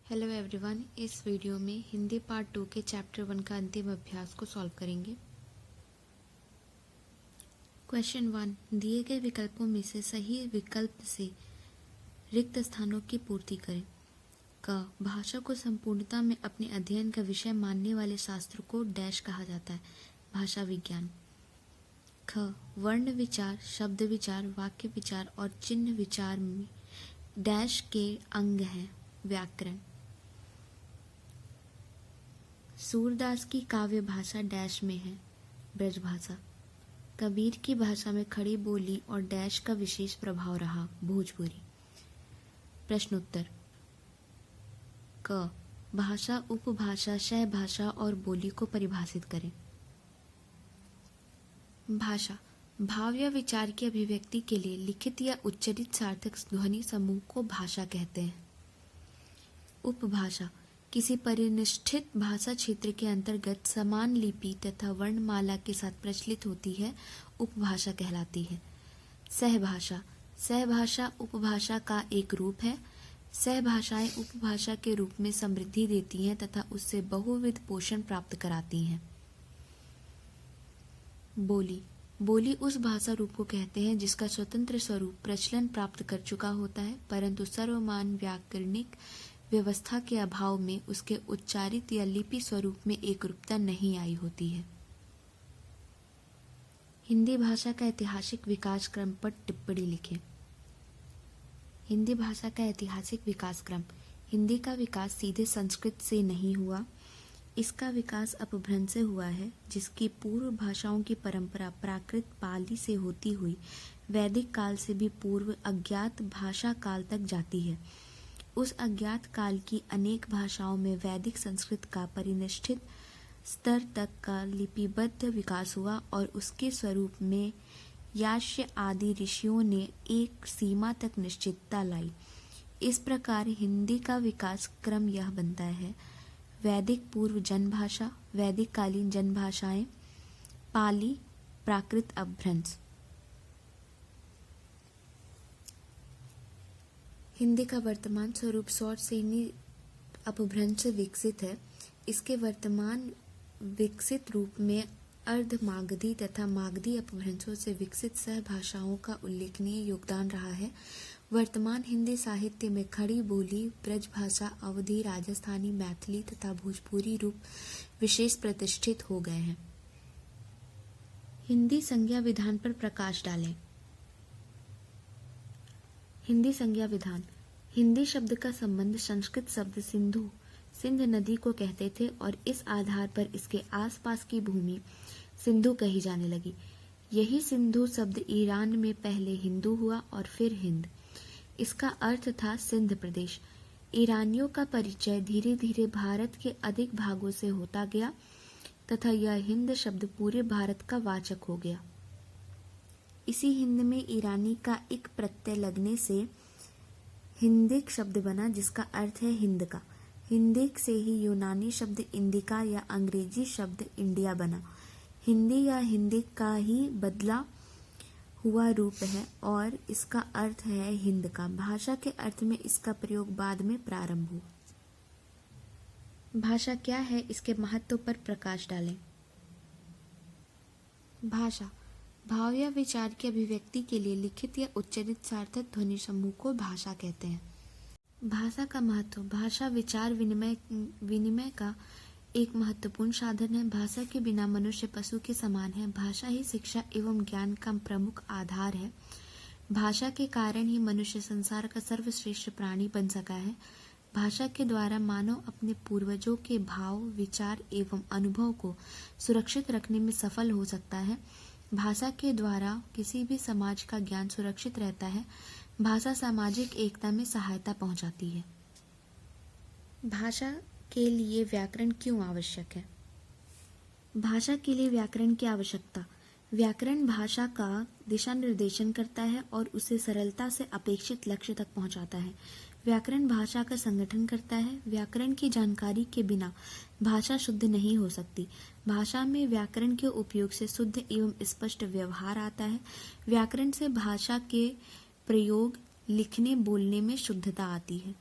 Hello everyone, इस video में Hindi part 2 के चैप्टर 1 का अंतिम अभ्यास को सॉल्व करेंगे। क्वेश्चन 1, दिए गए विकल्पों में से सही विकल्प से रिक्त स्थानों की पूर्ति करें। क, भाषा को संपूर्णता में अपने अध्ययन का विषय मानने वाले शास्त्र को डैश कहा जाता है, भाषा विज्ञान। ख, वर्ण विचार, शब्द विचार, वाक्य विचार और चिन्ह विचार में डैश के अंग हैं, व्याकरण। सूरदास की काव्य भाषा डैश में है, ब्रजभाषा। कबीर की भाषा में खड़ी बोली और डैश का विशेष प्रभाव रहा, भोजपुरी। प्रश्नोत्तर। क, भाषा, उपभाषा, शह भाषा और बोली को परिभाषित करें। भाषा, भाव या विचार की अभिव्यक्ति के लिए लिखित या उच्चरित सार्थक ध्वनि समूह को भाषा कहते हैं। उपभाषा, किसी परिनिष्ठित भाषा क्षेत्र के अंतर्गत समान लिपि तथा वर्णमाला के साथ प्रचलित होती है, उपभाषा कहलाती है। सहभाषा, सहभाषा उपभाषा का एक रूप है। सहभाषाएं उपभाषा के रूप में समृद्धि देती हैं तथा उससे बहुविध पोषण प्राप्त कराती हैं। बोली, बोली उस भाषा रूप को कहते हैं जिसका स्वतंत्र स्वरूप प्रचलन प्राप्त कर चुका होता है, परंतु सर्वमान्य व्याकरणिक व्यवस्था के अभाव में उसके उच्चारित या लिपि स्वरूप में एकरूपता नहीं आई होती है। हिंदी भाषा का ऐतिहासिक विकास क्रम पर टिप्पणी लिखें। हिंदी भाषा का ऐतिहासिक विकास क्रम। हिंदी का विकास सीधे संस्कृत से नहीं हुआ, इसका विकास अपभ्रंश से हुआ है, जिसकी पूर्व भाषाओं की परंपरा प्राकृत पाली से होती हुई वैदिक काल से भी पूर्व अज्ञात भाषा काल तक जाती है। उस अज्ञात काल की अनेक भाषाओं में वैदिक संस्कृत का परिनिष्ठित स्तर तक का लिपिबद्ध विकास हुआ और उसके स्वरूप में यास्य आदि ऋषियों ने एक सीमा तक निश्चितता लाई। इस प्रकार हिंदी का विकास क्रम यह बनता है: वैदिक पूर्व जनभाषा, वैदिक कालीन जनभाषाएं, पाली, प्राकृत अपभ्रंश। हिंदी का वर्तमान स्वरूप शॉर्ट श्रेणी अपभ्रंश से विकसित है। इसके वर्तमान विकसित रूप में अर्धमागधी तथा मागधी अपभ्रंशों से विकसित सहभाषाओं का उल्लेखनीय योगदान रहा है। वर्तमान हिंदी साहित्य में खड़ी बोली, ब्रजभाषा, अवधी, राजस्थानी, मैथिली तथा भोजपुरी रूप विशेष प्रतिष्ठित हो गए हैं। हिंदी संज्ञा विधान पर प्रकाश डालें। हिंदी संज्ञा विधान। हिंदी शब्द का संबंध संस्कृत शब्द सिंधु, सिंध नदी को कहते थे और इस आधार पर इसके आसपास की भूमि सिंधु कही जाने लगी। यही सिंधु शब्द ईरान में पहले हिंदू हुआ और फिर हिंद। इसका अर्थ था सिंध प्रदेश। ईरानियों का परिचय धीरे धीरे भारत के अधिक भागों से होता गया तथा यह हिंद शब्द पूरे भारत का वाचक हो गया। इसी हिंद में ईरानी का एक प्रत्यय लगने से हिंदिक शब्द बना, जिसका अर्थ है हिंद का। हिंदिक से ही यूनानी शब्द इंडिका या अंग्रेजी शब्द इंडिया बना। हिंदी या हिंदिक का ही बदला हुआ रूप है और इसका अर्थ है हिंद का। भाषा के अर्थ में इसका प्रयोग बाद में प्रारंभ हुआ। भाषा क्या है, इसके महत्व पर प्रकाश डालें। भाषा, भाव या विचार की अभिव्यक्ति के लिए लिखित या उच्चरित सार्थक ध्वनि समूह को भाषा कहते हैं। भाषा का महत्व। भाषा विचार विनिमय का एक महत्वपूर्ण साधन है। भाषा के बिना मनुष्य पशु के समान है। भाषा ही शिक्षा एवं ज्ञान का प्रमुख आधार है। भाषा के कारण ही मनुष्य संसार का सर्वश्रेष्ठ प्राणी बन सका है। भाषा के द्वारा मानव अपने पूर्वजों के भाव, विचार एवं अनुभव को सुरक्षित रखने में सफल हो सकता है। भाषा के द्वारा किसी भी समाज का ज्ञान सुरक्षित रहता है। भाषा सामाजिक एकता में सहायता पहुंचाती है। भाषा के लिए व्याकरण क्यों आवश्यक है? भाषा के लिए व्याकरण की आवश्यकता। व्याकरण भाषा का दिशा निर्देशन करता है और उसे सरलता से अपेक्षित लक्ष्य तक पहुंचाता है। व्याकरण भाषा का संगठन करता है। व्याकरण की जानकारी के बिना भाषा शुद्ध नहीं हो सकती। भाषा में व्याकरण के उपयोग से शुद्ध एवं स्पष्ट व्यवहार आता है। व्याकरण से भाषा के प्रयोग, लिखने बोलने में शुद्धता आती है।